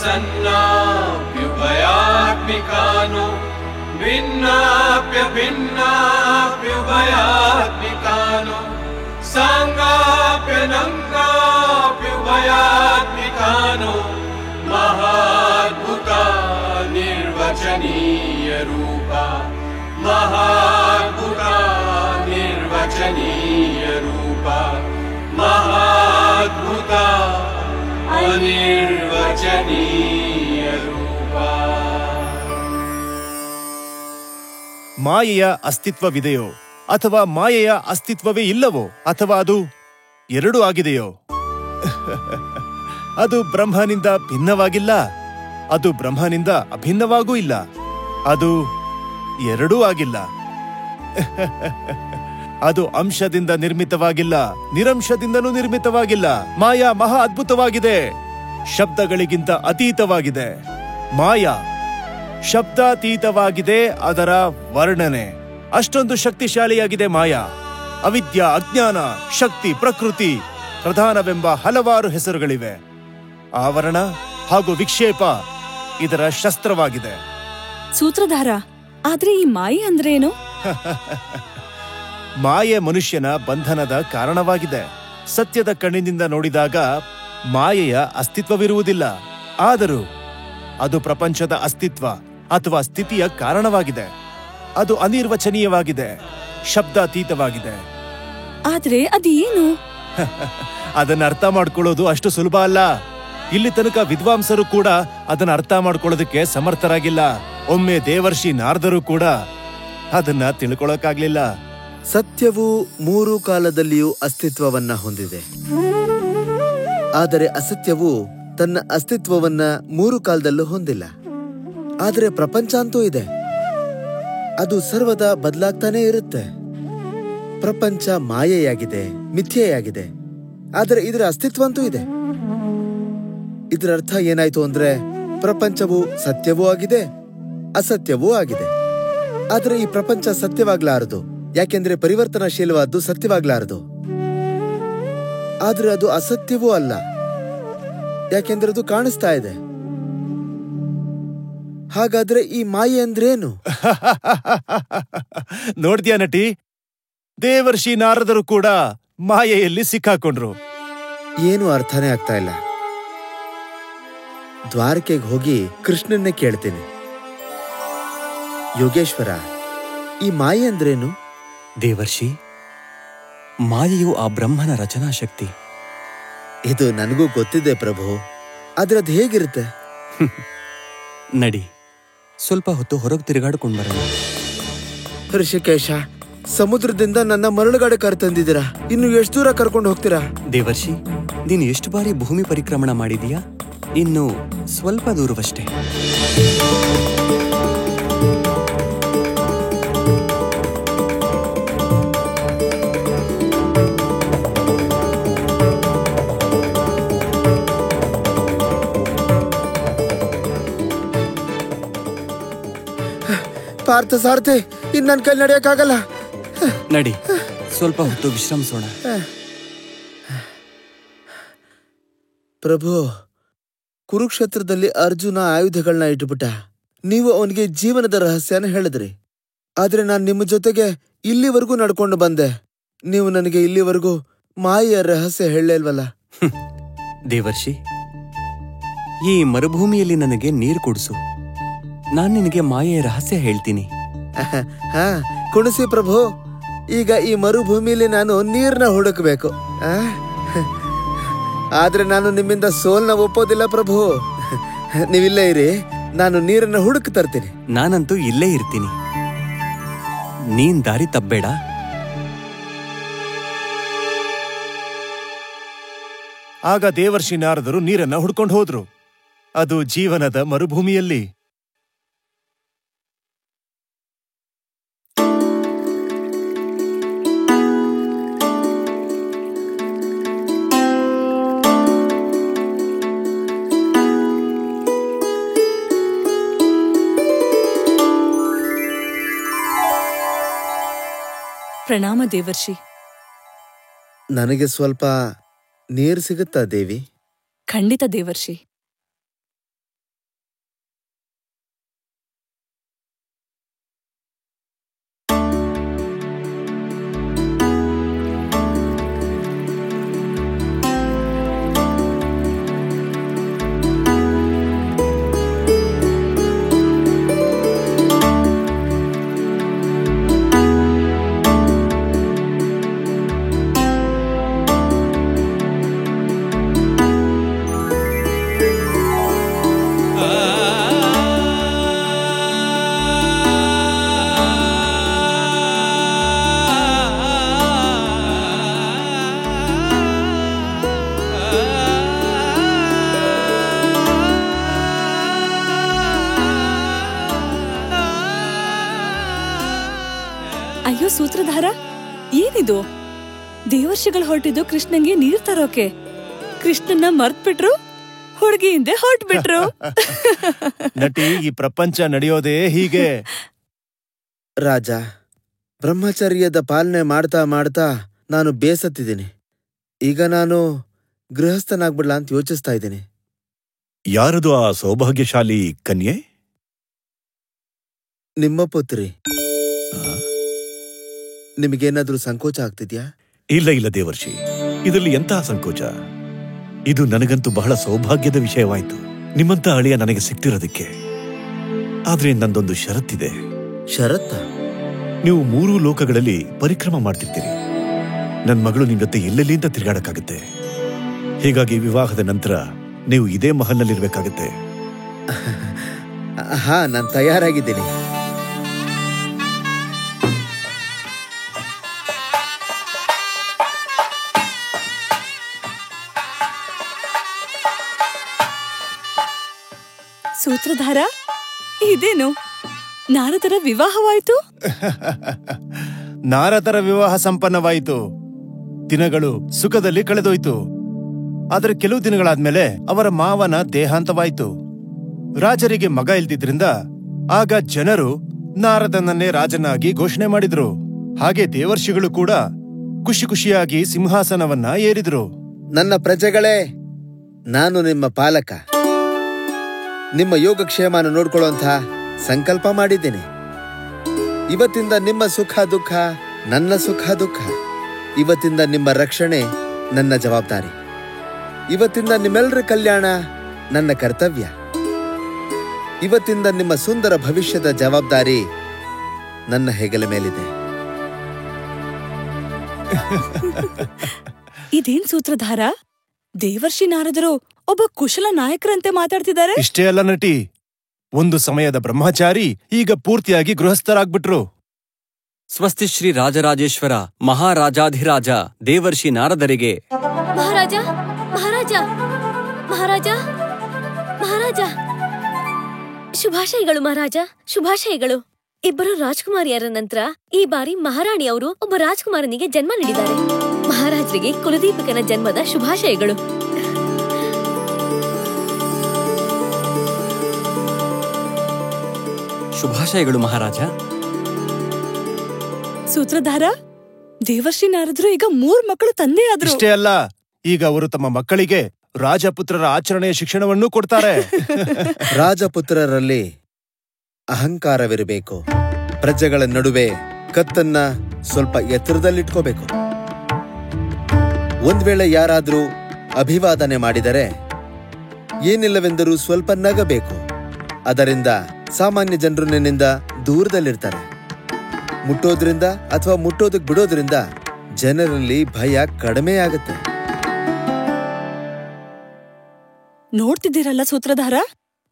सन्नाप्युभयात्मिकानो भिन्नाप्युभयात्मिकानो साङ्गाप्यनङ्गाप्युभयात्मिकानो महाद्भुता निर्वचनीय रूपा महाद्भुता निर्वचनीय रूपा महाद्भुता अनिर्वचनीय रूपा. ಮಾಯೆಯ ಅಸ್ತಿತ್ವವಿದೆಯೋ ಅಥವಾ ಮಾಯೆಯ ಅಸ್ತಿತ್ವವೇ ಇಲ್ಲವೋ ಅಥವಾ ಅದು ಎರಡೂ ಆಗಿದೆಯೋ? ಅದು ಬ್ರಹ್ಮನಿಂದ ಭಿನ್ನವಾಗಿಲ್ಲ, ಅದು ಬ್ರಹ್ಮನಿಂದ ಅಭಿನ್ನವಾಗೂ ಇಲ್ಲ, ಅದು ಎರಡೂ ಆಗಿಲ್ಲ. ಅದು ಅಂಶದಿಂದ ನಿರ್ಮಿತವಾಗಿಲ್ಲ, ನಿರಂಶದಿಂದಲೂ ನಿರ್ಮಿತವಾಗಿಲ್ಲ. ಮಾಯಾ ಮಹಾ ಅದ್ಭುತವಾಗಿದೆ, ಶಬ್ದಗಳಿಗಿಂತ ಅತೀತವಾಗಿದೆ. ಮಾಯಾ ಶಬ್ದಾತೀತವಾಗಿದೆ. ಅದರ ವರ್ಣನೆ ಅಷ್ಟೊಂದು ಶಕ್ತಿಶಾಲಿಯಾಗಿದೆ. ಮಾಯಾ ಅವಿದ್ಯಾ, ಅಜ್ಞಾನ, ಶಕ್ತಿ, ಪ್ರಕೃತಿ ಪ್ರಧಾನವೆಂಬ ಹಲವಾರು ಹೆಸರುಗಳಿವೆ. ಆವರಣ ಹಾಗೂ ವಿಕ್ಷೇಪ ಇದರ ಶಸ್ತ್ರವಾಗಿದೆ. ಸೂತ್ರಧಾರ, ಆದ್ರೆ ಈ ಮಾಯೆ ಅಂದ್ರೇನು? ಮಾಯೆ ಮನುಷ್ಯನ ಬಂಧನದ ಕಾರಣವಾಗಿದೆ. ಸತ್ಯದ ಕಣ್ಣಿನಿಂದ ನೋಡಿದಾಗ ಮಾಯೆಯ ಅಸ್ತಿತ್ವವಿರುವುದಿಲ್ಲ, ಆದರೂ ಅದು ಪ್ರಪಂಚದ ಅಸ್ತಿತ್ವ ಅಥವಾ ಸ್ಥಿತಿಯ ಕಾರಣವಾಗಿದೆ. ಅದು ಅನಿರ್ವಚನೀಯವಾಗಿದೆ, ಶಬ್ದಾತೀತವಾಗಿದೆ. ಆದ್ರೆ ಅದೇನು? ಅದನ್ನ ಅರ್ಥ ಮಾಡ್ಕೊಳ್ಳೋದು ಅಷ್ಟು ಸುಲಭ ಅಲ್ಲ. ಇಲ್ಲಿ ತನಕ ವಿದ್ವಾಂಸರು ಕೂಡ ಅದನ್ನ ಅರ್ಥ ಮಾಡ್ಕೊಳ್ಳೋದಕ್ಕೆ ಸಮರ್ಥರಾಗಿಲ್ಲ. ಒಮ್ಮೆ ದೇವರ್ಷಿ ನಾರದರು ಕೂಡ ಅದನ್ನ ತಿಳ್ಕೊಳ್ಳೋಕಾಗ್ಲಿಲ್ಲ. ಸತ್ಯವು ಮೂರು ಕಾಲದಲ್ಲಿಯೂ ಅಸ್ತಿತ್ವವನ್ನ ಹೊಂದಿದೆ, ಆದರೆ ಅಸತ್ಯವು ತನ್ನ ಅಸ್ತಿತ್ವವನ್ನ ಮೂರು ಕಾಲದಲ್ಲೂ ಹೊಂದಿಲ್ಲ. ಆದರೆ ಪ್ರಪಂಚ ಅಂತೂ ಇದೆ, ಅದು ಸರ್ವದಾ ಬದಲಾಗ್ತಾನೆ ಇರುತ್ತೆ. ಪ್ರಪಂಚ ಮಾಯೆಯಾಗಿದೆ, ಮಿಥ್ಯೆಯಾಗಿದೆ, ಆದರೆ ಇದರ ಅಸ್ತಿತ್ವ ಅಂತೂ ಇದೆ. ಇದರ ಅರ್ಥ ಏನಾಯ್ತು ಅಂದ್ರೆ, ಪ್ರಪಂಚವು ಸತ್ಯವೂ ಆಗಿದೆ, ಅಸತ್ಯವೂ ಆಗಿದೆ. ಆದರೆ ಈ ಪ್ರಪಂಚ ಸತ್ಯವಾಗ್ಲಾರದು, ಯಾಕೆಂದ್ರೆ ಪರಿವರ್ತನಾಶೀಲವಾದ್ದು ಸತ್ಯವಾಗ್ಲಾರದು. ಆದ್ರೆ ಅದು ಅಸತ್ಯವೂ ಅಲ್ಲ, ಯಾಕೆಂದ್ರೆ ಅದು ಕಾಣಿಸ್ತಾ ಇದೆ. ಹಾಗಾದ್ರೆ ಈ ಮಾಯೆ ಅಂದ್ರೇನು? ನೋಡ್ದ್ಯಾ ನಟಿ, ದೇವರ್ಷಿ ನಾರದರು ಕೂಡ ಮಾಯೆಯಲ್ಲಿ ಸಿಕ್ಕಾಕೊಂಡ್ರು. ಏನು ಅರ್ಥನೇ ಆಗ್ತಾ ಇಲ್ಲ. ದ್ವಾರಕೆಗೆ ಹೋಗಿ ಕೃಷ್ಣನ್ನೇ ಕೇಳ್ತೀನಿ. ಯೋಗೇಶ್ವರ, ಈ ಮಾಯೆ ಅಂದ್ರೇನು? ದೇವರ್ಷಿ, ಮಾಯೆಯು ಆ ಬ್ರಹ್ಮನ ರಚನಾ ಶಕ್ತಿ. ಇದು ನನಗೂ ಗೊತ್ತಿದೆ ಪ್ರಭು, ಆದ್ರೆ ಅದು ಹೇಗಿರುತ್ತೆ? ನಡಿ, ಸ್ವಲ್ಪ ಹೊತ್ತು ಹೊರಗೆ ತಿರುಗಾಡ್ಕೊಂಡು ಬರೋಣ. ಋಷಿಕೇಶ, ಸಮುದ್ರದಿಂದ ನನ್ನ ಮರಳುಗಾಡೆ ಕರೆತಂದಿದ್ದೀರಾ, ಇನ್ನು ಎಷ್ಟು ದೂರ ಕರ್ಕೊಂಡು ಹೋಗ್ತೀರಾ? ದೇವರ್ಷಿ, ನೀನು ಎಷ್ಟು ಬಾರಿ ಭೂಮಿ ಪರಿಕ್ರಮಣ ಮಾಡಿದೀಯಾ? ಇನ್ನು ಸ್ವಲ್ಪ ದೂರವಷ್ಟೇ. ಪಾರ್ಥ ಸಾರಥಿ, ಇನ್ನು ನನ್ನ ಕೈ ನಡೆಯಕ್ಕಾಗಲ್ಲ. ನಡಿ, ಸ್ವಲ್ಪ ಹೊತ್ತು ವಿಶ್ರಮಿಸೋಣ. ಪ್ರಭು, ಕುರುಕ್ಷೇತ್ರದಲ್ಲಿ ಅರ್ಜುನ ಆಯುಧಗಳನ್ನ ಇಟ್ಬಿಟ್ಟ. ನೀವು ಅವನಿಗೆ ಜೀವನದ ರಹಸ್ಯನ ಹೇಳಿದ್ರಿ, ಆದ್ರೆ ನಾನು ನಿಮ್ಮ ಜೊತೆಗೆ ಇಲ್ಲಿವರೆಗೂ ನಡ್ಕೊಂಡು ಬಂದೆ. ನೀವು ನನಗೆ ಇಲ್ಲಿವರೆಗೂ ಮಾಯೆಯ ರಹಸ್ಯ ಹೇಳಲ್ವಲ್ಲ. ದೇವರ್ಷಿ, ಈ ಮರುಭೂಮಿಯಲ್ಲಿ ನನಗೆ ನೀರು ಕುಡಿಸು, ನಾನ್ ನಿನಗೆ ಮಾಯೆಯ ರಹಸ್ಯ ಹೇಳ್ತೀನಿ. ಹಾ, ಕುಣಿಸಿ ಪ್ರಭು. ಈಗ ಈ ಮರುಭೂಮಿಯಲ್ಲಿ ನಾನು ನೀರ್ನ ಹುಡುಕ್ಬೇಕು. ಆದ್ರೆ ನಾನು ನಿಮ್ಮಿಂದ ಸೋಲ್ನ ಒಪ್ಪೋದಿಲ್ಲ ಪ್ರಭು. ನೀವಿಲ್ಲೇ ಇರಿ, ನಾನು ನೀರನ್ನ ಹುಡುಕ್ ತರ್ತೀನಿ. ನಾನಂತೂ ಇಲ್ಲೇ ಇರ್ತೀನಿ, ನೀನ್ ದಾರಿ ತಪ್ಪಬೇಡ. ಆಗ ದೇವರ್ಷಿ ನಾರದರು ನೀರನ್ನ ಹುಡ್ಕೊಂಡು ಹೋದ್ರು. ಅದು ಜೀವನದ ಮರುಭೂಮಿಯಲ್ಲಿ. ಪ್ರಣಾಮ ದೇವರ್ಷಿ. ನನಗೆ ಸ್ವಲ್ಪ ನೀರು ಸಿಗುತ್ತಾ ದೇವಿ? ಖಂಡಿತ ದೇವರ್ಷಿ. ಸೂತ್ರಧಾರ, ಏನಿದು? ದೇವರ್ಷಿಗಳು ಹೊರಟಿದ್ದು ಕೃಷ್ಣಂಗೆ ನೀರ್ ತರೋಕೆ. ಕೃಷ್ಣನ್ನ ಮರ್ತ್ಬಿಟ್ರು, ಹುಡುಗಿ ಹಿಂದೆ ಹೊರಟ್ಬಿಟ್ರು. ನಟಿ, ಈ ಪ್ರಪಂಚ ನಡೆಯೋದೇ ಹೀಗೆ. ರಾಜ, ಬ್ರಹ್ಮಚರ್ಯದ ಪಾಲನೆ ಮಾಡ್ತಾ ಮಾಡ್ತಾ ನಾನು ಬೇಸತ್ತಿದ್ದೀನಿ. ಈಗ ನಾನು ಗೃಹಸ್ಥನಾಗ್ಬಿಡ್ಲ ಅಂತ ಯೋಚಿಸ್ತಾ ಇದ್ದೀನಿ. ಯಾರದು ಆ ಸೌಭಾಗ್ಯಶಾಲಿ ಕನ್ಯೆ? ನಿಮ್ಮ ಪುತ್ರಿ. ನಿಮಗೇನಾದ್ರೂ ಸಂಕೋಚ ಆಗ್ತಿದ್ಯಾ? ಇಲ್ಲ ಇಲ್ಲ ದೇವರ್ಷಿ, ಇದರಲ್ಲಿ ಎಂತಹ ಸಂಕೋಚ. ಇದು ನನಗಂತೂ ಬಹಳ ಸೌಭಾಗ್ಯದ ವಿಷಯವಾಯ್ತು, ನಿಮ್ಮಂತ ಅಳಿಯ ನನಗೆ ಸಿಕ್ತಿರೋದಕ್ಕೆ. ಆದ್ರೆ ನಂದೊಂದು ಷರತ್ತಿದೆ. ಷರತ್ತ? ನೀವು 3 ಲೋಕಗಳಲ್ಲಿ ಪರಿಕ್ರಮ ಮಾಡ್ತಿರ್ತೀರಿ. ನನ್ನ ಮಗಳು ನಿಮ್ ಜೊತೆ ಎಲ್ಲೆಲ್ಲಿ ಅಂತ ತಿರುಗಾಡಕ್ಕಾಗತ್ತೆ. ಹೀಗಾಗಿ ವಿವಾಹದ ನಂತರ ನೀವು ಇದೇ ಮಹಲ್ನಲ್ಲಿರ್ಬೇಕಾಗತ್ತೆ. ಹಾ, ನಾನು ತಯಾರಾಗಿದ್ದೀನಿ. ಸೂತ್ರಧಾರ, ಇದೇನು ನಾರದರ ವಿವಾಹವಾಯ್ತು? ನಾರದರ ವಿವಾಹ ಸಂಪನ್ನವಾಯಿತು. ದಿನಗಳು ಸುಖದಲ್ಲಿ ಕಳೆದೋಯ್ತು. ಆದರೆ ಕೆಲವು ದಿನಗಳಾದ್ಮೇಲೆ ಅವರ ಮಾವನ ದೇಹಾಂತವಾಯಿತು. ರಾಜರಿಗೆ ಮಗ ಇಲ್ದಿದ್ರಿಂದ ಆಗ ಜನರು ನಾರದನನ್ನೇ ರಾಜನಾಗಿ ಘೋಷಣೆ ಮಾಡಿದ್ರು. ಹಾಗೆ ದೇವರ್ಷಿಗಳು ಕೂಡ ಖುಷಿ ಖುಷಿಯಾಗಿ ಸಿಂಹಾಸನವನ್ನ ಏರಿದ್ರು. ನನ್ನ ಪ್ರಜೆಗಳೇ, ನಾನು ನಿಮ್ಮ ಪಾಲಕ. ನಿಮ್ಮ ಯೋಗಕ್ಷೇಮನ ನೋಡ್ಕೊಳ್ಳುವಂಥ ಸಂಕಲ್ಪ ಮಾಡಿದ್ದೇನೆ. ಇವತ್ತಿಂದ ನಿಮ್ಮ ಸುಖ ದುಃಖ ನನ್ನ ಸುಖ ದುಃಖ. ಇವತ್ತಿಂದ ನಿಮ್ಮ ರಕ್ಷಣೆ ನನ್ನ ಜವಾಬ್ದಾರಿ. ಇವತ್ತಿಂದ ನಿಮ್ಮೆಲ್ಲರ ಕಲ್ಯಾಣ ನನ್ನ ಕರ್ತವ್ಯ. ಇವತ್ತಿಂದ ನಿಮ್ಮ ಸುಂದರ ಭವಿಷ್ಯದ ಜವಾಬ್ದಾರಿ ನನ್ನ ಹೆಗಲ ಮೇಲಿದೆ. ಇದೇನ್ ಸೂತ್ರಧಾರ, ದೇವರ್ಷಿ ನಾರದರು ಒಬ್ಬ ಕುಶಲ ನಾಯಕರಂತೆ ಮಾತಾಡ್ತಿದ್ದಾರೆ. ಇಷ್ಟೇ ಅಲ್ಲ ನಟಿ, ಒಂದು ಸಮಯದ ಬ್ರಹ್ಮಚಾರಿ ಈಗ ಪೂರ್ತಿಯಾಗಿ ಗೃಹಸ್ಥರಾಗ್ಬಿಟ್ರು. ಸ್ವಸ್ತಿ ಶ್ರೀ ರಾಜರಾಜೇಶ್ವರ ಮಹಾರಾಜಾಧಿರಾಜ ದೇವರ್ಷಿ ನಾರದರಿಗೆ. ಮಹಾರಾಜ, ಮಹಾರಾಜ, ಮಹಾರಾಜ, ಮಹಾರಾಜ, ಶುಭಾಶಯಗಳು ಮಹಾರಾಜ, ಶುಭಾಶಯಗಳು. ಇಬ್ಬರು ರಾಜ್ಕುಮಾರಿಯರ ನಂತರ ಈ ಬಾರಿ ಮಹಾರಾಣಿಯವರು ಒಬ್ಬ ರಾಜ್ಕುಮಾರನಿಗೆ ಜನ್ಮ ನೀಡಿದ್ದಾರೆ. ಮಹಾರಾಜರಿಗೆ ಕುಲದೀಪಕನ ಜನ್ಮದ ಶುಭಾಶಯಗಳು. ಶುಭಾಶಯಗಳು ಮಹಾರಾಜ. ಸೂತ್ರಧಾರ, ದೇವರ್ಷಿ ನಾರದರು ಈಗ 3 ಮಕ್ಕಳು ತಂದೆಯಾದ್ರು. ಇಷ್ಟೇ ಅಲ್ಲ, ಈಗ ಅವರು ತಮ್ಮ ಮಕ್ಕಳಿಗೆ ರಾಜಪುತ್ರರ ಆಚರಣೆಯ ಶಿಕ್ಷಣವನ್ನೂ ಕೊಡ್ತಾರೆ. ರಾಜಪುತ್ರರಲ್ಲಿ ಅಹಂಕಾರವಿರಬೇಕು. ಪ್ರಜೆಗಳ ನಡುವೆ ಕತ್ತನ್ನ ಸ್ವಲ್ಪ ಎತ್ತರದಲ್ಲಿಟ್ಕೋಬೇಕು. ಒಂದ್ ವೇಳೆ ಯಾರಾದ್ರೂ ಅಭಿವಾದನೆ ಮಾಡಿದರೆ ಏನಿಲ್ಲವೆಂದರೂ ಸ್ವಲ್ಪ ನಗಬೇಕು. ಅದರಿಂದ ಸಾಮಾನ್ಯ ಜನರು ನಿನ್ನಿಂದ ದೂರದಲ್ಲಿರ್ತಾರೆ. ಮುಟ್ಟೋದ್ರಿಂದ ಅಥವಾ ಮುಟ್ಟೋದಕ್ ಬಿಡೋದ್ರಿಂದ ಜನರಲ್ಲಿ ಭಯ ಕಡಿಮೆಯಾಗುತ್ತೆ. ನೋಡ್ತಿದ್ದೀರಲ್ಲ ಸೂತ್ರಧಾರ,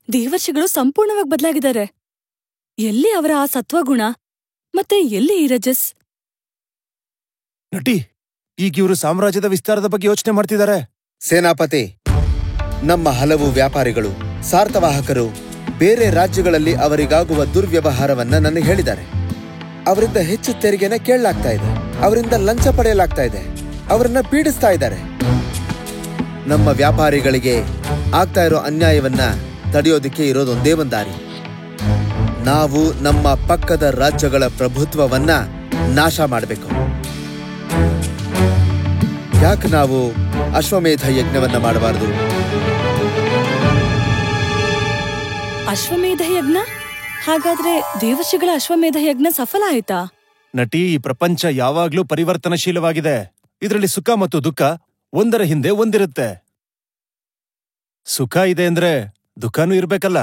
ದೇವರ್ಷಿಗಳು ಸಂಪೂರ್ಣವಾಗಿ ಬದಲಾಗಿದ್ದಾರೆ. ಎಲ್ಲಿ ಅವರ ಆ ಸತ್ವಗುಣ ಮತ್ತೆ ಎಲ್ಲಿ ಈ ರಜಸ್? ನಟಿ, ಈಗ ಇವರು ಸಾಮ್ರಾಜ್ಯದ ವಿಸ್ತಾರದ ಬಗ್ಗೆ ಯೋಚನೆ ಮಾಡ್ತಿದ್ದಾರೆ. ಸೇನಾಪತಿ, ನಮ್ಮ ಹಲವು ವ್ಯಾಪಾರಿಗಳು, ಸಾರ್ಥವಾಹಕರು ಬೇರೆ ರಾಜ್ಯಗಳಲ್ಲಿ ಅವರಿಗಾಗುವ ದುರ್ವ್ಯವಹಾರವನ್ನ ನನಗೆ ಹೇಳಿದ್ದಾರೆ. ಅವರಿಂದ ಹೆಚ್ಚು ತೆರಿಗೆನ ಕೇಳಲಾಗ್ತಾ ಇದೆ, ಅವರಿಂದ ಲಂಚ ಪಡೆಯಲಾಗ್ತಾ ಇದೆ, ಅವರನ್ನ ಪೀಡಿಸ್ತಾ ಇದ್ದಾರೆ. ನಮ್ಮ ವ್ಯಾಪಾರಿಗಳಿಗೆ ಆಗ್ತಾ ಇರೋ ಅನ್ಯಾಯವನ್ನ ತಡೆಯೋದಿಕ್ಕೆ ಇರೋದೊಂದೇ ಒಂದು ದಾರಿ. ನಾವು ನಮ್ಮ ಪಕ್ಕದ ರಾಜ್ಯಗಳ ಪ್ರಭುತ್ವವನ್ನ ನಾಶ ಮಾಡಬೇಕು. ಯಾಕೆ ನಾವು ಅಶ್ವಮೇಧ ಯಜ್ಞವನ್ನ ಮಾಡಬಾರದು? ಅಶ್ವಮೇಧ ಯಜ್ಞ? ಹಾಗಾದ್ರೆ ದೇವರ್ಷಿಗಳ ಅಶ್ವಮೇಧ ಯಜ್ಞ ಸಫಲ ಆಯ್ತಾ? ನಟಿ, ಈ ಪ್ರಪಂಚ ಯಾವಾಗ್ಲೂ ಪರಿವರ್ತನಶೀಲವಾಗಿದೆ. ಇದರಲ್ಲಿ ಸುಖ ಮತ್ತು ದುಃಖ ಒಂದರ ಹಿಂದೆ ಒಂದಿರುತ್ತೆ. ಸುಖ ಇದೆ ಅಂದ್ರೆ ದುಃಖನೂ ಇರ್ಬೇಕಲ್ಲ.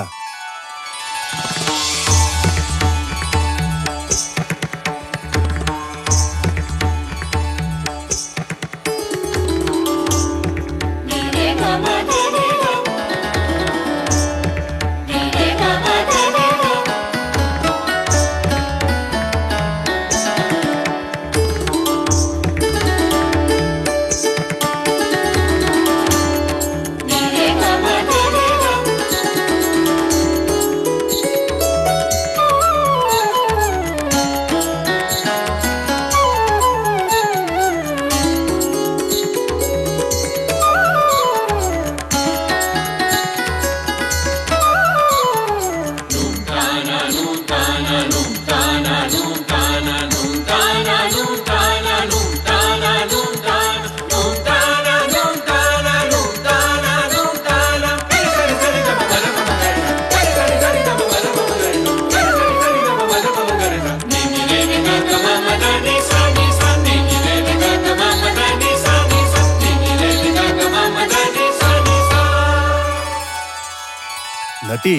ಸೇನಾಪತಿ,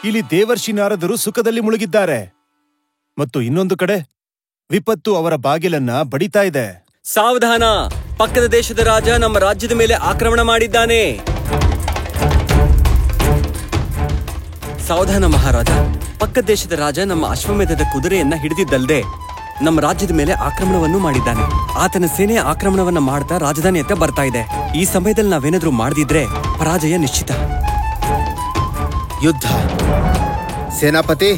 ಇಲ್ಲಿ ದೇವರ್ಷಿ ನಾರದರು ಸುಖದಲ್ಲಿ ಮುಳುಗಿದ್ದಾರೆ ಮತ್ತು ಇನ್ನೊಂದು ಕಡೆ ವಿಪತ್ತು ಅವರ ಬಾಗಿಲನ್ನ ಬಡಿತಾ ಇದೆ. ಸಾವಧಾನ! ಪಕ್ಕದ ದೇಶದ ರಾಜ ನಮ್ಮ ರಾಜ್ಯದ ಮೇಲೆ ಆಕ್ರಮಣ ಮಾಡಿದ್ದಾನೆ. ಸಾವಧಾನ ಮಹಾರಾಜ, ಪಕ್ಕದ ದೇಶದ ರಾಜ ನಮ್ಮ ಅಶ್ವಮೇಧದ ಕುದುರೆಯನ್ನ ಹಿಡಿದಿದ್ದಲ್ದೆ ನಮ್ಮ ರಾಜ್ಯದ ಮೇಲೆ ಆಕ್ರಮಣವನ್ನು ಮಾಡಿದ್ದಾನೆ. ಆತನ ಸೇನೆ ಆಕ್ರಮಣವನ್ನ ಮಾಡ್ತಾ ರಾಜಧಾನಿಯತ್ತ ಬರ್ತಾ ಇದೆ. ಈ ಸಮಯದಲ್ಲಿ ನಾವೇನಾದ್ರೂ ಮಾಡದಿದ್ರೆ ಪರಾಜಯ ನಿಶ್ಚಿತ. ಯುದ್ಧ. ಸೇನಾಪತಿ,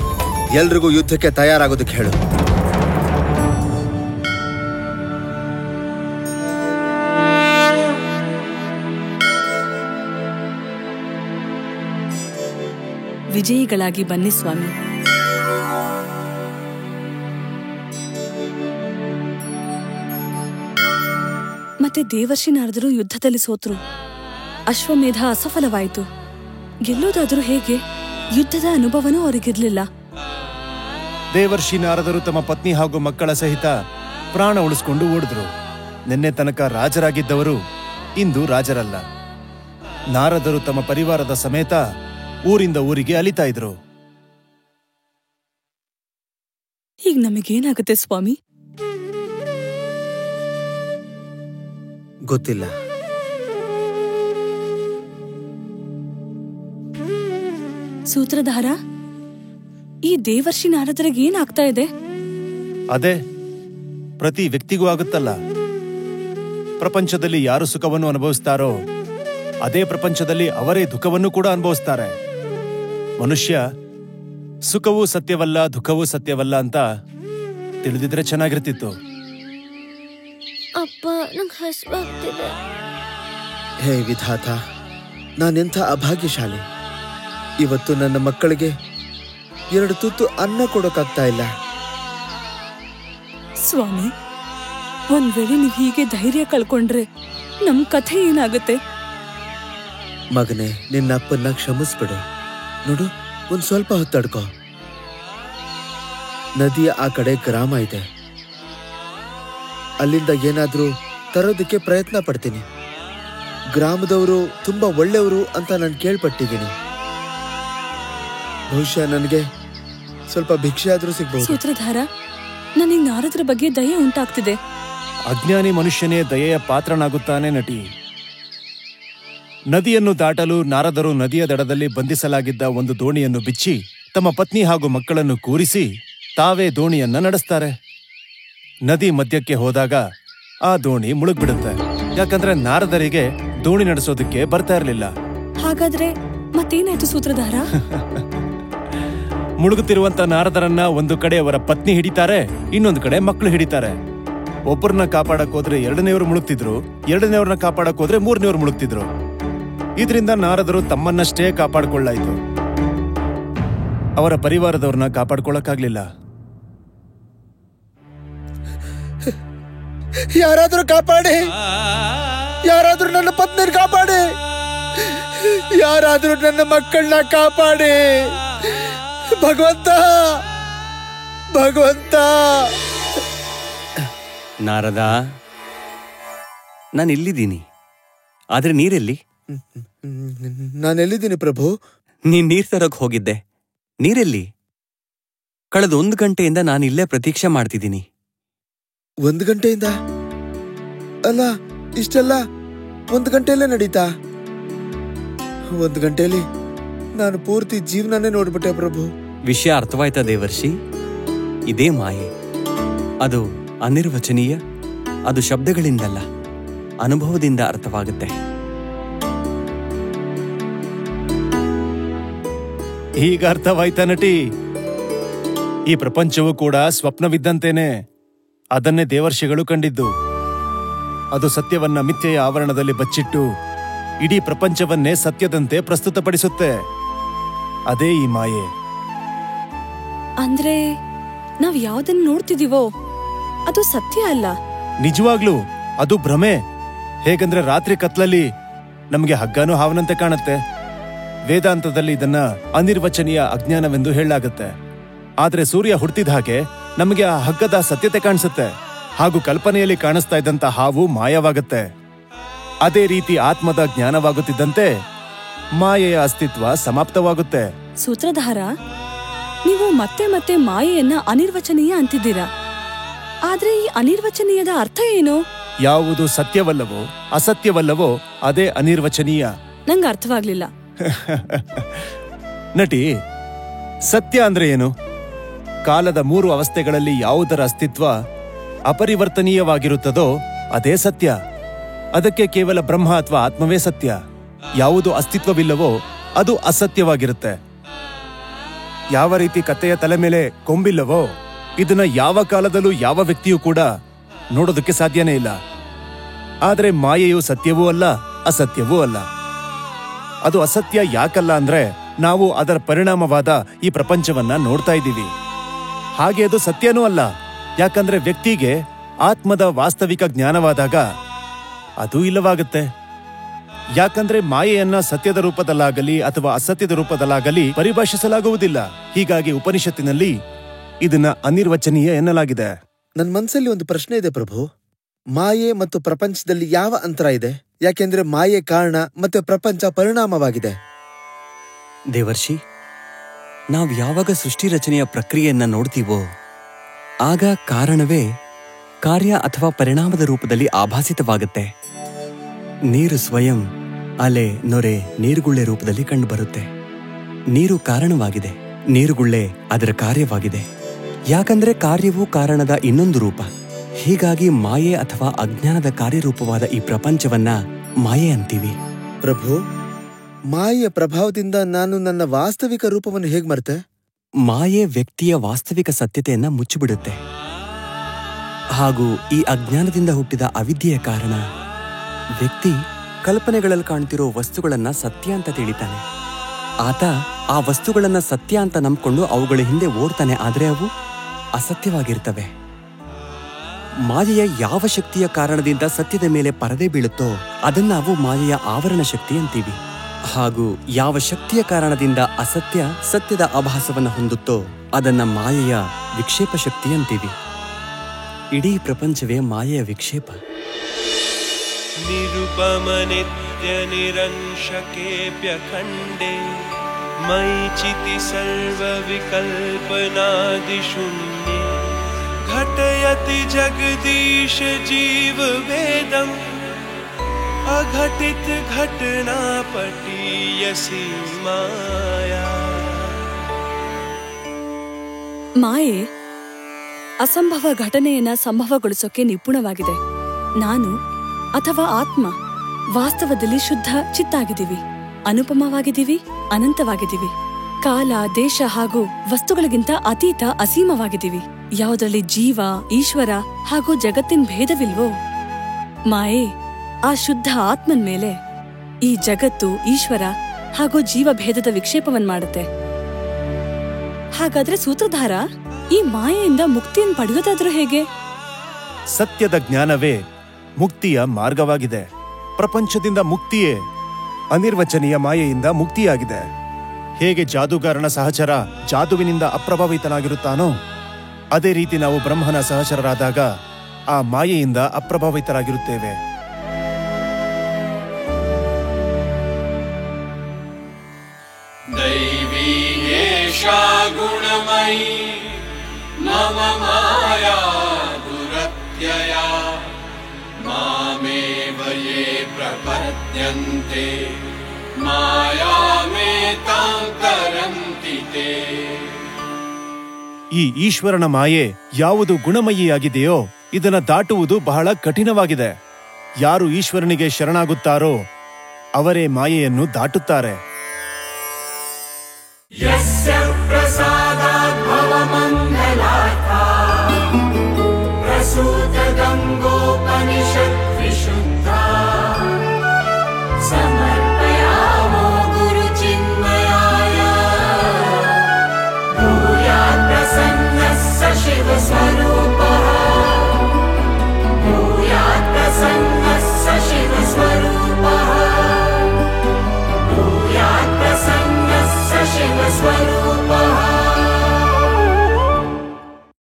ಎಲ್ರಿಗೂ ಯುದ್ಧಕ್ಕೆ ತಯಾರಾಗೋದಕ್ಕೆ ಹೇಳು. ವಿಜಯಿಗಳಾಗಿ ಬನ್ನಿ ಸ್ವಾಮಿ. ಮತ್ತೆ ದೇವರ್ಷಿ ನಾರದರು ಯುದ್ಧದಲ್ಲಿ ಸೋತ್ರು. ಅಶ್ವಮೇಧ ಅಸಫಲವಾಯಿತು. ಗೆಲ್ಲೋದಾದ್ರೂ ಹೇಗೆ? ಯುದ್ಧದ ಅನುಭವನೂ ಅವರಿಗಿರ್ಲಿಲ್ಲ. ದೇವರ್ಷಿ ನಾರದರು ತಮ್ಮ ಪತ್ನಿ ಹಾಗೂ ಮಕ್ಕಳ ಸಹಿತ ಪ್ರಾಣ ಉಳಿಸ್ಕೊಂಡು ಓಡಿದ್ರು. ನಿನ್ನೆ ತನಕ ರಾಜರಾಗಿದ್ದವರು ಇಂದು ರಾಜರಲ್ಲ. ನಾರದರು ತಮ್ಮ ಪರಿವಾರದ ಸಮೇತ ಊರಿಂದ ಊರಿಗೆ ಅಲಿತಾ ಇದ್ರು. ಈಗ ನಮಗೇನಾಗುತ್ತೆ ಸ್ವಾಮಿ? ಗೊತ್ತಿಲ್ಲ. ಸೂತ್ರಧಾರ, ಈ ದೇವರ್ಷಿ ನಾರದರಿಗೆ ಏನಾಗ್ತಾ ಇದೆ? ಅದೇ ಪ್ರತಿ ವ್ಯಕ್ತಿಗೂ ಆಗುತ್ತಲ್ಲ. ಪ್ರಪಂಚದಲ್ಲಿ ಯಾರು ಸುಖವನ್ನು ಅನುಭವಿಸ್ತಾರೋ ಅದೇ ಪ್ರಪಂಚದಲ್ಲಿ ಅವರೇ ದುಃಖವನ್ನು ಕೂಡ ಅನುಭವಿಸ್ತಾರೆ. ಮನುಷ್ಯ ಸುಖವೂ ಸತ್ಯವಲ್ಲ, ದುಃಖವೂ ಸತ್ಯವಲ್ಲ ಅಂತ ತಿಳಿದಿದ್ರೆ ಚೆನ್ನಾಗಿರ್ತಿತ್ತು. ಅಪ್ಪ, ನಂಗೆ ಹಸಿವಾಗ್ತಿದೆ. ಹೇ ವಿಧಾತ, ನಾನೆಂಥ ಅಭಾಗ್ಯಶಾಲಿ. ಇವತ್ತು ನನ್ನ ಮಕ್ಕಳಿಗೆ 2 ತುತ್ತು ಅನ್ನ ಕೊಡೋಕ್ಕಾಗ್ತಾ ಇಲ್ಲ. ಸ್ವಾಮಿ, ಒಂದ್ ವೇಳೆ ನೀವ್ ಹೀಗೆ ಧೈರ್ಯ ಕಳ್ಕೊಂಡ್ರೆ ನಮ್ ಕಥೆ ಏನಾಗುತ್ತೆ? ಮಗನೇ, ನಿನ್ನ ಅಪ್ಪನ್ನ ಕ್ಷಮಿಸ್ಬಿಡು. ನೋಡು, ಒಂದ್ ಸ್ವಲ್ಪ ಹೊತ್ತಡ್ಕೋ. ನದಿಯ ಆ ಕಡೆ ಗ್ರಾಮ ಇದೆ. ಅಲ್ಲಿಂದ ಏನಾದ್ರೂ ತರೋದಕ್ಕೆ ಪ್ರಯತ್ನ ಪಡ್ತೀನಿ. ಗ್ರಾಮದವರು ತುಂಬಾ ಒಳ್ಳೆಯವರು ಅಂತ ನಾನು ಕೇಳ್ಪಟ್ಟಿದ್ದೀನಿ. ಬಹುಶಃ ನನಗೆ ಸ್ವಲ್ಪ ಭಿಕ್ಷೆ ಆದ್ರೂ ಸಿಗ್ಬಹುದು. ಸೂತ್ರಧಾರ, ನನಗೆ ನಾರದರ ಬಗ್ಗೆ ದಯೆ ಉಂಟಾಗ್ತಿದೆ. ಅಜ್ಞಾನಿ ಮನುಷ್ಯನೇ ದಯೆಯ ಪಾತ್ರನಾಗುತ್ತಾನೆ ನಟಿ. ನದಿಯನ್ನು ದಾಟಲು ನಾರದರು ನದಿಯ ದಡದಲ್ಲಿ ಬಂಧಿಸಲಾಗಿದ್ದ ಒಂದು ದೋಣಿಯನ್ನು ಬಿಚ್ಚಿ ತಮ್ಮ ಪತ್ನಿ ಹಾಗೂ ಮಕ್ಕಳನ್ನು ಕೂರಿಸಿ ತಾವೇ ದೋಣಿಯನ್ನ ನಡೆಸ್ತಾರೆ. ನದಿ ಮಧ್ಯಕ್ಕೆ ಹೋದಾಗ ಆ ದೋಣಿ ಮುಳುಗ್ಬಿಡುತ್ತೆ. ಯಾಕಂದ್ರೆ ನಾರದರಿಗೆ ದೋಣಿ ನಡೆಸೋದಕ್ಕೆ ಬರ್ತಾ ಇರಲಿಲ್ಲ. ಹಾಗಾದ್ರೆ ಮತ್ತೇನಾಯ್ತು ಸೂತ್ರಧಾರ? ಮುಳುಗುತ್ತಿರುವಂತ ನಾರದರನ್ನ ಒಂದು ಕಡೆ ಅವರ ಪತ್ನಿ ಹಿಡಿತಾರೆ, ಇನ್ನೊಂದು ಕಡೆ ಮಕ್ಕಳು ಹಿಡಿತಾರೆ. ಒಬ್ಬರನ್ನ ಕಾಪಾಡಕ್ ಹೋದ್ರೆ 2ನೇವರು ಮುಳುಗ್ತಿದ್ರು, 2ನೇವ್ರನ್ನ ಕಾಪಾಡಕ್ ಹೋದ್ರೆ 3ನೇವ್ರು ಮುಳುಗ್ತಿದ್ರು. ಇದರಿಂದ ನಾರದರು ತಮ್ಮನ್ನಷ್ಟೇ ಕಾಪಾಡ್ಕೊಳ್ಳಾಯ್ತು. ಅವರ ಪರಿವಾರದವ್ರನ್ನ ಕಾಪಾಡ್ಕೊಳ್ಳಕ್ಕಾಗ್ಲಿಲ್ಲ. ಯಾರಾದ್ರೂ ಕಾಪಾಡಿ, ಯಾರಾದ್ರೂ ನನ್ನ ಪತ್ನಿನ ಕಾಪಾಡಿ, ಯಾರಾದ್ರೂ ನನ್ನ ಮಕ್ಕಳನ್ನ ಕಾಪಾಡಿ. ಭಗವಂತ, ಭಗವಂತ. ನಾರದ, ನಾನು ಇಲ್ಲಿದ್ದೀನಿ. ಆದ್ರೆ ನೀರೆಲ್ಲಿ? ನಾನೆಲ್ಲಿದ್ದೀನಿ ಪ್ರಭು? ನೀನ್ ನೀರ್ ತರಕ್ ಹೋಗಿದ್ದೆ. ನೀರೆಲ್ಲಿ? ಕಳೆದ 1 ಗಂಟೆಯಿಂದ ನಾನು ಇಲ್ಲೇ ಪ್ರತೀಕ್ಷೆ ಮಾಡ್ತಿದ್ದೀನಿ. 1 ಗಂಟೆಯಿಂದ? ಅಲ್ಲ, ಇಷ್ಟೆಲ್ಲ 1 ಗಂಟೆಯಲ್ಲೇ ನಡೀತಾ? 1 ಗಂಟೆಯಲ್ಲಿ ನಾನು ಪೂರ್ತಿ ಜೀವನನೇ ನೋಡ್ಬಿಟ್ಟೆ ಪ್ರಭು. ವಿಷಯ ಅರ್ಥವಾಯ್ತಾ ದೇವರ್ಷಿ? ಇದೇ ಮಾಯೆ. ಅದು ಅನಿರ್ವಚನೀಯ. ಅದು ಶಬ್ದಗಳಿಂದಲ್ಲ, ಅನುಭವದಿಂದ ಅರ್ಥವಾಗುತ್ತೆ. ಈಗ ಅರ್ಥವಾಯ್ತಾ ನಟಿ? ಈ ಪ್ರಪಂಚವೂ ಕೂಡ ಸ್ವಪ್ನವಿದ್ದಂತೇನೆ. ಅದನ್ನೇ ದೇವರ್ಷಿಗಳು ಕಂಡಿದ್ದು. ಅದು ಸತ್ಯವನ್ನ ಮಿಥ್ಯೆಯ ಆವರಣದಲ್ಲಿ ಬಚ್ಚಿಟ್ಟು ಇಡೀ ಪ್ರಪಂಚವನ್ನೇ ಸತ್ಯದಂತೆ ಪ್ರಸ್ತುತಪಡಿಸುತ್ತೆ. ಅದೇ ಈ ಮಾಯೆ. ಅಂದ್ರೆ ನಾವ್ ಯಾವ್ದನ್ನ ನೋಡ್ತಿದೀವೋ ಅದು ಸತ್ಯ ಅಲ್ಲ. ನಿಜವಾಗ್ಲೂ ಅದು ಭ್ರಮೆ. ಹೇಗಂದ್ರೆ ರಾತ್ರಿ ಕತ್ಲಲ್ಲಿ ನಮ್ಗೆ ಹಗ್ಗನೂ ಹಾವನಂತೆ ಕಾಣುತ್ತೆ. ವೇದಾಂತದಲ್ಲಿ ಇದನ್ನ ಅನಿರ್ವಚನೀಯ ಅಜ್ಞಾನವೆಂದು ಹೇಳಲಾಗುತ್ತೆ. ಆದ್ರೆ ಸೂರ್ಯ ಹುಟ್ಟಿದ ಹಾಗೆ ನಮಗೆ ಆ ಹಗ್ಗದ ಸತ್ಯತೆ ಕಾಣಿಸುತ್ತೆ, ಹಾಗೂ ಕಲ್ಪನೆಯಲ್ಲಿ ಕಾಣಿಸ್ತಾ ಇದ್ದಂತ ಹಾವು ಮಾಯವಾಗುತ್ತೆ. ಅದೇ ರೀತಿ ಆತ್ಮದ ಜ್ಞಾನವಾಗುತ್ತಿದ್ದಂತೆ ಮಾಯೆಯ ಅಸ್ತಿತ್ವ ಸಮಾಪ್ತವಾಗುತ್ತೆ. ಸೂತ್ರಧಾರ, ನೀವು ಮತ್ತೆ ಮತ್ತೆ ಮಾಯೆಯನ್ನ ಅನಿರ್ವಚನೀಯ ಅಂತಿದ್ದೀರಾ. ಆದ್ರೆ ಈ ಅನಿರ್ವಚನೀಯದ ಅರ್ಥ ಏನು? ಯಾವುದು ಸತ್ಯವಲ್ಲವೋ ಅಸತ್ಯವಲ್ಲವೋ ಅದೇ ಅನಿರ್ವಚನೀಯ. ನಂಗೆ ಅರ್ಥವಾಗ್ಲಿಲ್ಲ. ನಟಿ, ಸತ್ಯ ಅಂದ್ರೆ ಏನು? ಕಾಲದ 3 ಅವಸ್ಥೆಗಳಲ್ಲಿ ಯಾವುದರ ಅಸ್ತಿತ್ವ ಅಪರಿವರ್ತನೀಯವಾಗಿರುತ್ತದೋ ಅದೇ ಸತ್ಯ. ಅದಕ್ಕೆ ಕೇವಲ ಬ್ರಹ್ಮ ಅಥವಾ ಆತ್ಮವೇ ಸತ್ಯ. ಯಾವುದು ಅಸ್ತಿತ್ವವಿಲ್ಲವೋ ಅದು ಅಸತ್ಯವಾಗಿರುತ್ತೆ. ಯಾವ ರೀತಿ ಕತ್ತೆಯ ತಲೆ ಮೇಲೆ ಕೊಂಬಿಲ್ಲವೋ ಇದನ್ನ ಯಾವ ಕಾಲದಲ್ಲೂ ಯಾವ ವ್ಯಕ್ತಿಯೂ ಕೂಡ ನೋಡೋದಕ್ಕೆ ಸಾಧ್ಯನೇ ಇಲ್ಲ. ಆದ್ರೆ ಮಾಯೆಯು ಸತ್ಯವೂ ಅಲ್ಲ ಅಸತ್ಯವೂ ಅಲ್ಲ. ಅದು ಅಸತ್ಯ ಯಾಕಲ್ಲ ಅಂದ್ರೆ ನಾವು ಅದರ ಪರಿಣಾಮವಾದ ಈ ಪ್ರಪಂಚವನ್ನ ನೋಡ್ತಾ ಇದ್ದೀವಿ. ಹಾಗೆ ಅದು ಸತ್ಯನೂ ಅಲ್ಲ, ಯಾಕಂದ್ರೆ ವ್ಯಕ್ತಿಗೆ ಆತ್ಮದ ವಾಸ್ತವಿಕ ಜ್ಞಾನವಾದಾಗ ಅದು ಇಲ್ಲವಾಗುತ್ತೆ. ಯಾಕಂದ್ರೆ ಮಾಯೆಯನ್ನ ಸತ್ಯದ ರೂಪದಲ್ಲಾಗಲಿ ಅಥವಾ ಅಸತ್ಯದ ರೂಪದಲ್ಲಾಗಲಿ ಪರಿಭಾಷಿಸಲಾಗುವುದಿಲ್ಲ. ಹೀಗಾಗಿ ಉಪನಿಷತ್ತಿನಲ್ಲಿ ಇದನ್ನ ಅನಿರ್ವಚನೀಯ ಎನ್ನಲಾಗಿದೆ. ನನ್ ಮನ್ಸಲ್ಲಿ ಒಂದು ಪ್ರಶ್ನೆ ಇದೆ ಪ್ರಭು. ಮಾಯೆ ಮತ್ತು ಪ್ರಪಂಚದಲ್ಲಿ ಯಾವ ಅಂತರ ಇದೆ? ಯಾಕೆಂದ್ರೆ ಮಾಯೆ ಕಾರಣ ಮತ್ತೆ ಪ್ರಪಂಚ ಪರಿಣಾಮವಾಗಿದೆ. ದೇವರ್ಷಿ, ನಾವು ಯಾವಾಗ ಸೃಷ್ಟಿ ರಚನೆಯ ಪ್ರಕ್ರಿಯೆಯನ್ನ ನೋಡ್ತೀವೋ ಆಗ ಕಾರಣವೇ ಕಾರ್ಯ ಅಥವಾ ಪರಿಣಾಮದ ರೂಪದಲ್ಲಿ ಆಭಾಸಿತವಾಗುತ್ತೆ. ನೀರು ಸ್ವಯಂ ಅಲೆ, ನೊರೆ, ನೀರುಗುಳ್ಳೆ ರೂಪದಲ್ಲಿ ಕಂಡುಬರುತ್ತೆ. ನೀರು ಕಾರಣವಾಗಿದೆ, ನೀರುಗುಳ್ಳೆ ಅದರ ಕಾರ್ಯವಾಗಿದೆ. ಯಾಕಂದ್ರೆ ಕಾರ್ಯವು ಕಾರಣದ ಇನ್ನೊಂದು ರೂಪ. ಹೀಗಾಗಿ ಮಾಯೆ ಅಥವಾ ಅಜ್ಞಾನದ ಕಾರ್ಯರೂಪವಾದ ಈ ಪ್ರಪಂಚವನ್ನ ಮಾಯೆ ಅಂತೀವಿ. ಪ್ರಭು, ಮಾಯೆಯ ಪ್ರಭಾವದಿಂದ ನಾನು ನನ್ನ ವಾಸ್ತವಿಕ ರೂಪವನ್ನು ಹೇಗ್ ಮರ್ತೆ? ಮಾಯೆ ವ್ಯಕ್ತಿಯ ವಾಸ್ತವಿಕ ಸತ್ಯತೆಯನ್ನ ಮುಚ್ಚಿಬಿಡುತ್ತೆ. ಹಾಗೂ ಈ ಅಜ್ಞಾನದಿಂದ ಹುಟ್ಟಿದ ಅವಿದ್ಯೆಯ ಕಾರಣ ವ್ಯಕ್ತಿ ಕಲ್ಪನೆಗಳಲ್ಲಿ ಕಾಣ್ತಿರೋ ವಸ್ತುಗಳನ್ನ ಸತ್ಯ ಅಂತ ತಿಳಿತಾನೆ. ಆತ ಆ ವಸ್ತುಗಳನ್ನ ಸತ್ಯ ಅಂತ ನಂಬ್ಕೊಂಡು ಅವುಗಳ ಹಿಂದೆ ಓಡ್ತಾನೆ. ಆದ್ರೆ ಅವು ಅಸತ್ಯವಾಗಿರ್ತವೆ. ಮಾಯೆಯ ಯಾವ ಶಕ್ತಿಯ ಕಾರಣದಿಂದ ಸತ್ಯದ ಮೇಲೆ ಪರದೆ ಬೀಳುತ್ತೋ ಅದನ್ನ ನಾವು ಮಾಯೆಯ ಆವರಣ ಶಕ್ತಿ ಅಂತೀವಿ. ಹಾಗೂ ಯಾವ ಶಕ್ತಿಯ ಕಾರಣದಿಂದ ಅಸತ್ಯ ಸತ್ಯದ ಆಭಾಸವನ್ನು ಹೊಂದುತ್ತೋ ಅದನ್ನ ಮಾಯೆಯ ವಿಕ್ಷೇಪ ಶಕ್ತಿ ಅಂತೀವಿ. ಇಡೀ ಪ್ರಪಂಚವೇ ಮಾಯೆಯ ವಿಕ್ಷೇಪ. ನಿರುಪಮ ನಿತ್ಯ ನಿರಂಶಕೇಪ್ಯ ಖಂಡೇ ಮೈಚಿತಿ ಸರ್ವ ವಿಕಲ್ಪನಾದಿ ಶೂನ್ಯೇ ಘಟಯತಿ ಜಗದೀಶ ಜೀವ ಭೇದಂ ಅಘಟಿತ ಘಟನಾ ಪಟೀಯಸಿ ಮಾಯಾ. ಮಾಯೆ ಅಸಂಭವ ಘಟನೆಯನ್ನ ಸಂಭವಗೊಳಿಸೋಕೆ ನಿಪುಣವಾಗಿದೆ. ನಾನು ಅಥವಾ ಆತ್ಮ ವಾಸ್ತವದಲ್ಲಿ ಶುದ್ಧ ಚಿತ್ತಾಗಿದ್ದೀವಿ, ಅನುಪಮವಾಗಿದ್ದೀವಿ, ಅನಂತವಾಗಿದ್ದೀವಿ. ಕಾಲ, ದೇಶ ಹಾಗೂ ವಸ್ತುಗಳಿಗಿಂತ ಅತೀತ ಅಸೀಮವಾಗಿದ್ದೀವಿ. ಯಾವುದರಲ್ಲಿ ಜೀವ, ಈಶ್ವರ ಹಾಗೂ ಜಗತ್ತಿನ ಭೇದವಿಲ್ವೋ ಮಾಯೆ ಆ ಶುದ್ಧ ಆತ್ಮನ್ ಮೇಲೆ ಈ ಜಗತ್ತು, ಈಶ್ವರ ಹಾಗೂ ಜೀವ ಭೇದದ ವಿಕ್ಷೇಪವನ್ ಮಾಡುತ್ತೆ. ಹಾಗಾದ್ರೆ ಸೂತ್ರಧಾರ, ಈ ಮಾಯೆಯಿಂದ ಮುಕ್ತಿಯನ್ನು ಪಡೆಯೋದಾದ್ರೂ ಹೇಗೆ? ಸತ್ಯದ ಜ್ಞಾನವೇ ಮುಕ್ತಿಯ ಮಾರ್ಗವಾಗಿದೆ. ಪ್ರಪಂಚದಿಂದ ಮುಕ್ತಿಯೇ ಅನಿರ್ವಚನೀಯ ಮಾಯೆಯಿಂದ ಮುಕ್ತಿಯಾಗಿದೆ. ಹೇಗೆ ಜಾದೂಗಾರನ ಸಹಚರ ಜಾದುವಿನಿಂದ ಅಪ್ರಭಾವಿತನಾಗಿರುತ್ತಾನೋ ಅದೇ ರೀತಿ ನಾವು ಬ್ರಹ್ಮನ ಸಹಚರರಾದಾಗ ಆ ಮಾಯೆಯಿಂದ ಅಪ್ರಭಾವಿತರಾಗಿರುತ್ತೇವೆ. ದೈವೀ ಏಷಾ ಗುಣಮಯೀ ಮಮ ಮಾಯಾ ದುರತ್ಯಯಾ ಮಾಮೇವ ಯೇ ಪ್ರಪದ್ಯಂತೆ ಮಾಯಾಮೇತಾಂ ಕರಂತಿ ತೇ. ಈ ಈಶ್ವರನ ಮಾಯೆ ಯಾವುದು ಗುಣಮಯಿಯಾಗಿದೆಯೋ ಇದನ್ನ ದಾಟುವುದು ಬಹಳ ಕಠಿಣವಾಗಿದೆ. ಯಾರು ಈಶ್ವರನಿಗೆ ಶರಣಾಗುತ್ತಾರೋ ಅವರೇ ಮಾಯೆಯನ್ನು ದಾಟುತ್ತಾರೆ. ಯಸ್ಯ ಪ್ರಸಾದ